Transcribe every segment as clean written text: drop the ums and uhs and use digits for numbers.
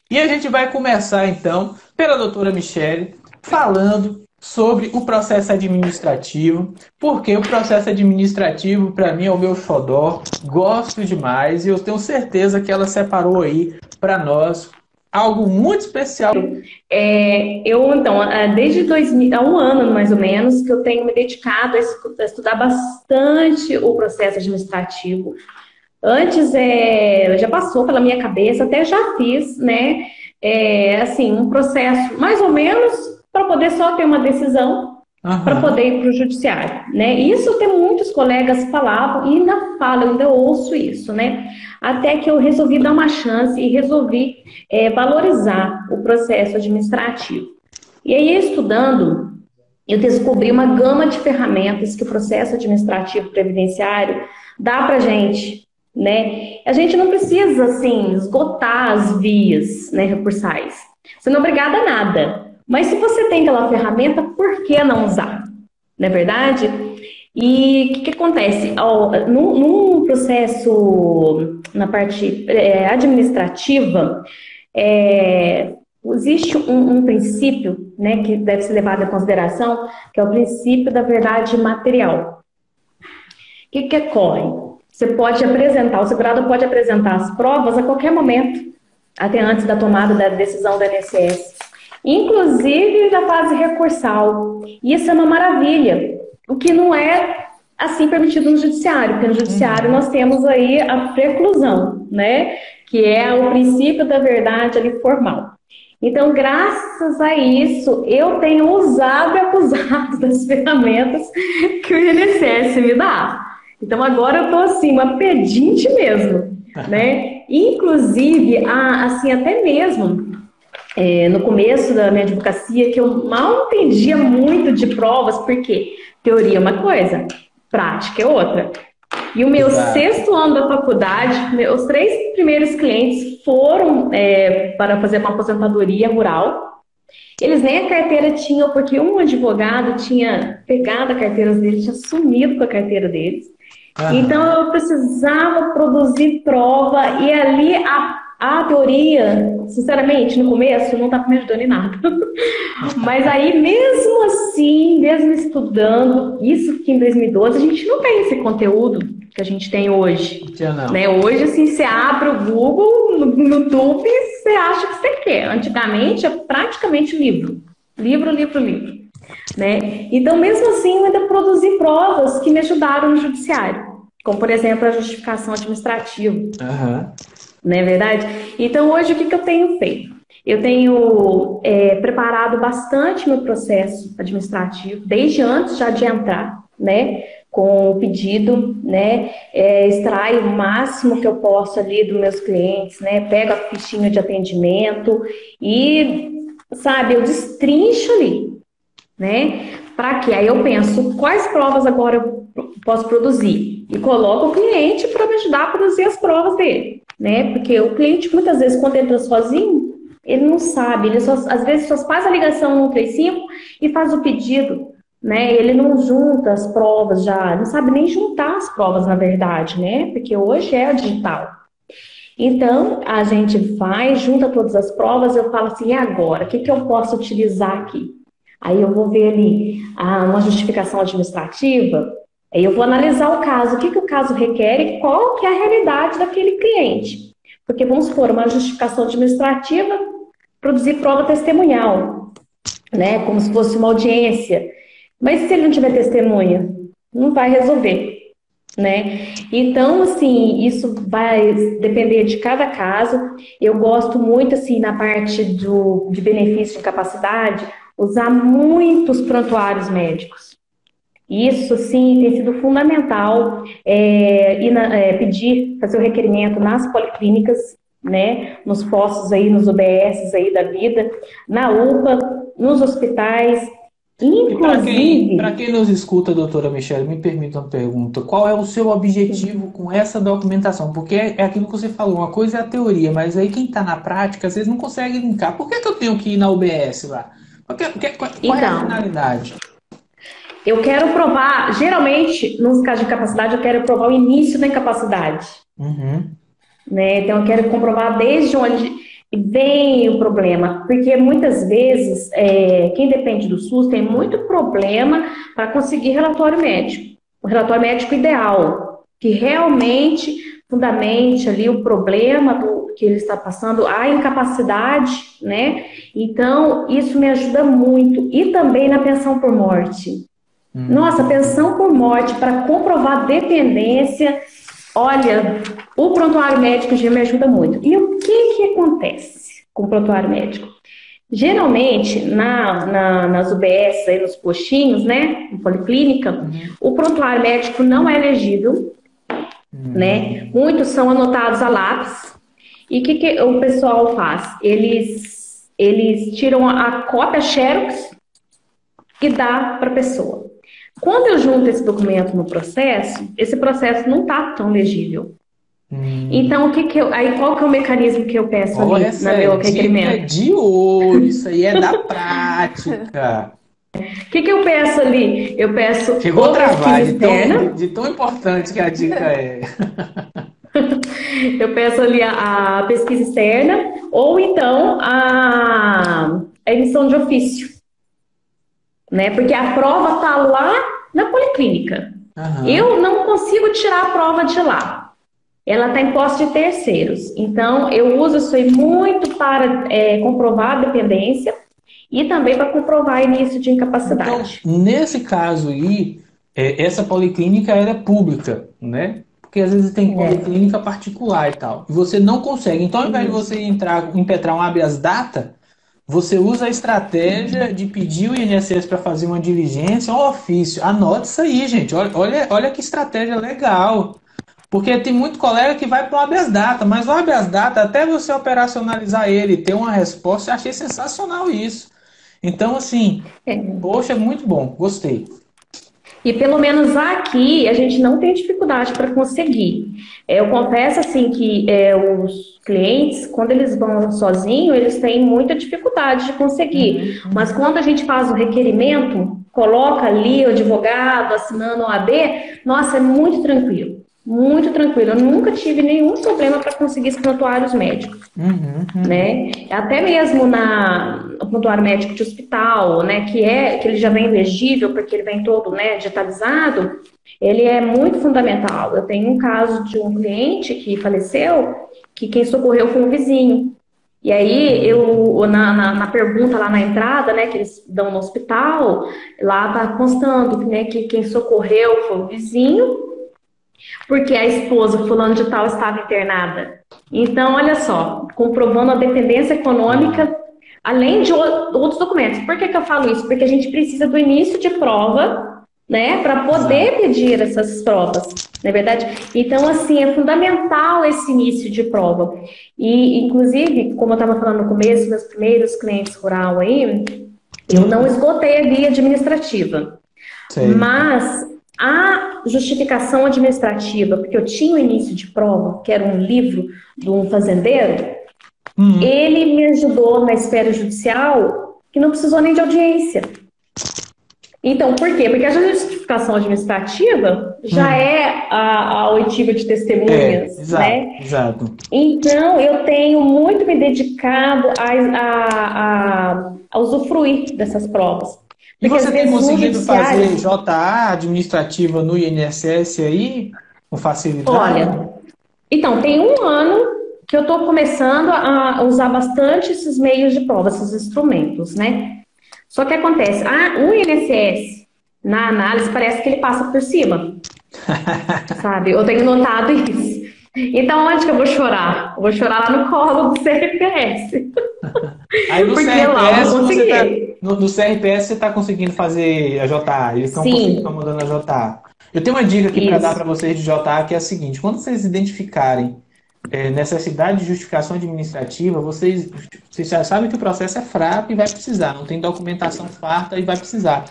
E a gente vai começar, então, pela doutora Michele, falando sobre o processo administrativo, porque o processo administrativo, para mim, é o meu xodó, gosto demais e eu tenho certeza que ela separou aí para nós algo muito especial. Desde 2000, há um ano mais ou menos, que eu tenho me dedicado a estudar bastante o processo administrativo. Antes, já passou pela minha cabeça, até já fiz, né? Um processo mais ou menos para poder só ter uma decisão para poder ir para o judiciário, né? Isso tem muitos colegas falavam e ainda falam, eu ainda ouço isso, né? Até que eu resolvi dar uma chance e resolvi valorizar o processo administrativo. E aí, estudando, eu descobri uma gama de ferramentas que o processo administrativo previdenciário dá para a gente, né? A gente não precisa, assim, esgotar as vias, né, recursais. Você não é obrigada a nada. Mas se você tem aquela ferramenta, por que não usar? Não é verdade? E o que acontece? No processo, na parte administrativa, existe um princípio, né, que deve ser levado em consideração, que é o princípio da verdade material. O que ocorre? Você pode apresentar, o segurado pode apresentar as provas a qualquer momento, até antes da tomada da decisão do INSS. Inclusive na fase recursal. Isso é uma maravilha. O que não é assim permitido no judiciário, porque no judiciário nós temos aí a preclusão, né? Que é o princípio da verdade ali formal. Então, graças a isso, eu tenho usado e abusado das ferramentas que o INSS me dá. Então, agora eu estou assim, uma pedinte mesmo, né? Inclusive, assim, até mesmo no começo da minha advocacia, que eu mal entendia muito de provas, porque teoria é uma coisa, prática é outra. E o meu sexto ano da faculdade, meus 3 primeiros clientes foram para fazer uma aposentadoria rural. Eles nem a carteira tinham, porque um advogado tinha pegado a carteira deles, tinha sumido com a carteira deles. Então eu precisava produzir prova e ali a teoria, sinceramente, no começo não estava me ajudando em nada. Mas aí, mesmo assim, mesmo estudando, isso que em 2012 a gente não tem esse conteúdo que a gente tem hoje. Né? Hoje, assim, você abre o Google, no YouTube, você acha que você quer. Antigamente, é praticamente livro. Livro. Né? Então, mesmo assim, eu ainda produzi provas que me ajudaram no judiciário. Como, por exemplo, a justificação administrativa. Não é verdade? Então, hoje, o que eu tenho feito? Eu tenho preparado bastante meu processo administrativo, desde antes já de entrar, né, com o pedido, né, extraio o máximo que eu posso ali dos meus clientes, né, pego a fichinha de atendimento e, sabe, eu destrincho ali, né, para quê? Aí eu penso, quais provas agora eu posso produzir? E coloco o cliente para me ajudar a produzir as provas dele. Né? Porque o cliente, muitas vezes, quando entra sozinho, ele não sabe, às vezes só faz a ligação no 135 e faz o pedido, né? Ele não junta as provas já, não sabe nem juntar as provas, na verdade, né? Porque hoje é digital. Então, a gente vai, junta todas as provas, eu falo assim, e agora? O que eu posso utilizar aqui? Aí eu vou ver ali uma justificação administrativa. Aí eu vou analisar o caso, o que o caso requer e qual que é a realidade daquele cliente. Porque, vamos supor, uma justificação administrativa, produzir prova testemunhal, né? Como se fosse uma audiência. Mas se ele não tiver testemunha, não vai resolver, né? Então, assim, isso vai depender de cada caso. Eu gosto muito, assim, na parte de benefício de incapacidade, usar muitos prontuários médicos. Isso, sim, tem sido fundamental, fazer o requerimento nas policlínicas, né, nos postos aí, nos UBSs aí da vida, na UPA, nos hospitais, inclusive... Para quem nos escuta, doutora Michele, me permita uma pergunta. Qual é o seu objetivo com essa documentação? Porque é aquilo que você falou, uma coisa é a teoria, mas aí quem está na prática, às vezes não consegue linkar. Por que eu tenho que ir na UBS lá? Qual é a finalidade? Eu quero provar, geralmente, nos casos de incapacidade, eu quero provar o início da incapacidade. Né? Então, eu quero comprovar desde onde vem o problema, porque muitas vezes quem depende do SUS tem muito problema para conseguir relatório médico. O relatório médico ideal, que realmente fundamente ali o problema que ele está passando, a incapacidade, né? Então, isso me ajuda muito. E também na pensão por morte. Nossa, pensão por morte para comprovar dependência, olha, o prontuário médico já me ajuda muito. E o que acontece com o prontuário médico? Geralmente, nas UBS, aí, nos postinhos, né, em policlínica, o prontuário médico não é elegível, né? Muitos são anotados a lápis. E o que o pessoal faz? Eles tiram a cópia Xerox e dá para a pessoa. Quando eu junto esse documento no processo, esse processo não está tão legível. Então, aí qual que é o mecanismo que eu peço ali no meu requerimento? De ouro, isso aí é da prática. O que eu peço ali? Eu peço Chegou a travar de tão importante que a dica é. Eu peço ali a pesquisa externa ou então a emissão de ofício, né? Porque a prova está lá na policlínica. Eu não consigo tirar a prova de lá. Ela está em posse de terceiros. Então, eu uso isso aí muito para comprovar a dependência e também para comprovar início de incapacidade. Então, nesse caso aí, essa policlínica era pública, né? Porque às vezes tem policlínica particular e tal. E você não consegue. Então, ao invés de você impetrar um habeas data, você usa a estratégia de pedir o INSS para fazer uma diligência ou ofício. Anote isso aí, gente. Olha que estratégia legal. Porque tem muito colega que vai para o habeas data, mas o habeas data, até você operacionalizar ele e ter uma resposta, eu achei sensacional isso. Então, assim, poxa, muito bom, gostei. E pelo menos aqui a gente não tem dificuldade para conseguir. Eu confesso assim que os clientes, quando eles vão sozinhos, eles têm muita dificuldade de conseguir. Mas quando a gente faz o requerimento, coloca ali o advogado assinando o AB, nossa, é muito tranquilo. Muito tranquilo. Eu nunca tive nenhum problema para conseguir os prontuários médicos. Né? Até mesmo no prontuário médico de hospital, né, que ele já vem legível, porque ele vem todo, né, digitalizado, ele é muito fundamental. Eu tenho um caso de um cliente que faleceu, que quem socorreu foi um vizinho. E aí, na pergunta lá na entrada, né, que eles dão no hospital, lá tá constando, né, que quem socorreu foi o vizinho, porque a esposa fulano de tal estava internada. Então, olha só, comprovando a dependência econômica, além de outros documentos. Por que eu falo isso? Porque a gente precisa do início de prova, né, para poder pedir essas provas, não é verdade? Então, assim, é fundamental esse início de prova. E, inclusive, como eu estava falando no começo, meus primeiros clientes rural aí, eu não esgotei a via administrativa. Sim. Mas a justificação administrativa, porque eu tinha o início de prova, que era um livro de um fazendeiro, ele me ajudou na esfera judicial, que não precisou nem de audiência. Então, por quê? Porque a justificação administrativa já é a oitiva de testemunhas, exato, né? Exato. Então, eu tenho muito me dedicado a usufruir dessas provas. E você tem conseguido fazer JA administrativa no INSS aí, com facilidade? Olha, então, tem um ano que eu estou começando a usar bastante esses meios de prova, esses instrumentos, né? Só que acontece, o INSS, na análise, parece que ele passa por cima, sabe? Eu tenho notado isso. Então, onde que eu vou chorar? Eu vou chorar lá no colo do CRPS. Aí no CRPS, no CRPS você está conseguindo fazer a JA, eles estão mandando a JA. Eu tenho uma dica aqui para dar para vocês de JA, que é a seguinte: quando vocês identificarem necessidade de justificação administrativa, vocês já sabem que o processo é fraco e vai precisar, não tem documentação farta e vai precisar.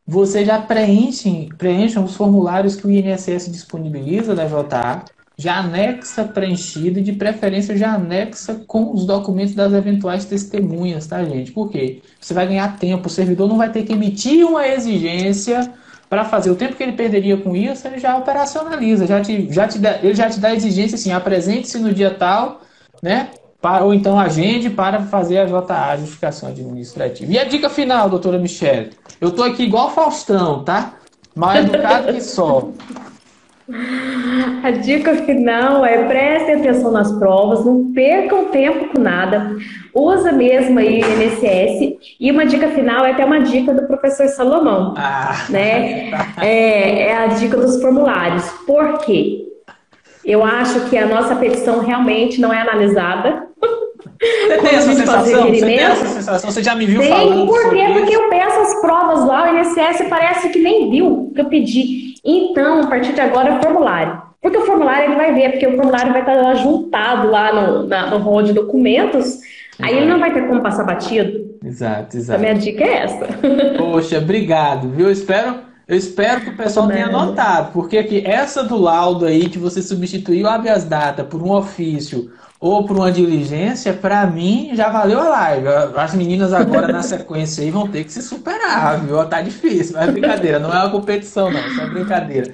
Vocês já preencham os formulários que o INSS disponibiliza da JA, já anexa preenchida e de preferência já anexa com os documentos das eventuais testemunhas, tá, gente? Por quê? Você vai ganhar tempo, o servidor não vai ter que emitir uma exigência para fazer. O tempo que ele perderia com isso, ele já operacionaliza, ele já te dá a exigência assim, apresente-se no dia tal, né? ou então agende para fazer a JA, Justificação Administrativa. E a dica final, doutora Michele? Eu estou aqui igual Faustão, tá? Mal educado que só. A dica final é prestem atenção nas provas, não percam tempo com nada, usa mesmo aí o INSS. E uma dica final é até uma dica do professor Salomão, né? É a dica dos formulários. Por quê? Eu acho que a nossa petição realmente não é analisada. Você tem essa sensação? Você tem essa sensação? Você já me viu falando por quê? sobre Porque isso? eu peço as provas lá, o INSS parece que nem viu que eu pedi. Então, a partir de agora, é o formulário. Porque o formulário ele vai ver, porque o formulário vai estar lá juntado lá no rol de documentos, aí ele não vai ter como passar batido. Exato. A minha dica é essa. Poxa, obrigado, viu? Eu espero que o pessoal tenha notado, porque aqui, essa do laudo aí, que você substituiu a habeas data por um ofício ou por uma diligência, para mim já valeu a live. As meninas agora na sequência aí vão ter que se superar, viu? Tá difícil, mas é brincadeira, não é uma competição não, isso é brincadeira.